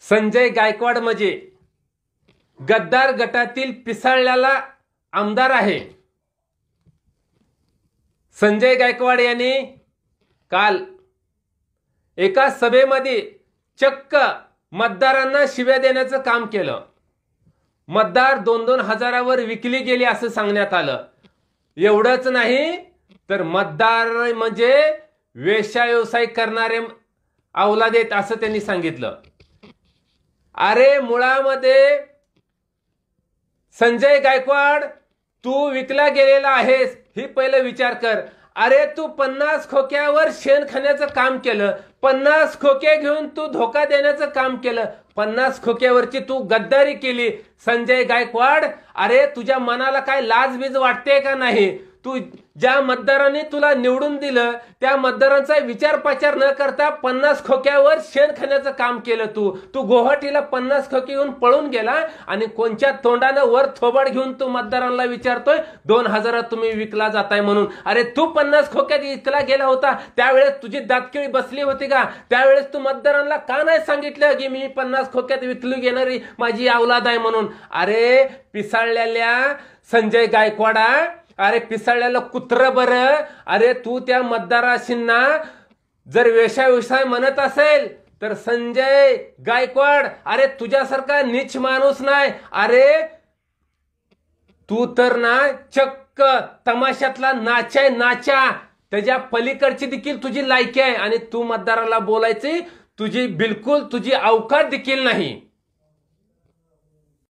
संजय गायकवाड म्हणजे गद्दार गटातील पिसाळलेला आमदार आहे। संजय गायकवाड यांनी काल एका सभेमध्ये चक्क मतदारांना शिव्या देण्याचं काम केलं। मतदार 2-2 हजारावर विकली गेली असं सांगण्यात आलं। एवढंच नाही तर मतदार म्हणजे वेश्या व्यवसाय करणारे अवलाद आहेत असं त्यांनी सांगितलं। अरे मुळामध्ये संजय गायकवाड तू विकला गेलेला आहेस ही पहिले विचार कर। अरे तू 50 खोक्यावर शेण खाण्याचं काम केलं, 50 खोके घेऊन तू धोका देण्याचं काम केलं, 50 खोक्यावरची तू गद्दारी केली। संजय गायकवाड अरे तुझ्या मनाला काय लाजबीज वाटते का नाही? तू ज्या मतदारांनी तुला निवडून दिलं त्या मतदारांचा विचारपाचार न करता 50 खोक्यावर शेण खाण्याचं काम केलं। तू गुवाहाटीला 50 खोके घेऊन पळून गेला आणि कोणच्या तोंडानं वर थोबाड घेऊन तू मतदारांना विचारतोय 2000 तुम्ही विकला जाताय म्हणून। अरे तू 50 खोक्यात विकला गेला होता त्यावेळेस तुझी दातकिळी बसली होती का? त्यावेळेस तू मतदारांना का नाही सांगितलं की मी 50 खोक्यात विकली घेणारी माझी औलाद आहे म्हणून? अरे पिसाळलेल्या संजय गायकवाडा, अरे पिसाळलेलं कुत्र बरं, अरे तू त्या मतदाराशींना जर वेश्या व्यवसाय म्हणत असेल तर संजय गायकवाड अरे तुझ्यासारखा नीच माणूस नाही। अरे तू तर ना चक्क तमाशातला नाचा, त्याच्या पलीकडची देखील तुझी लायकी आहे आणि तू मतदाराला बोलायची तुझी बिलकुल तुझी अवकात देखील नाही।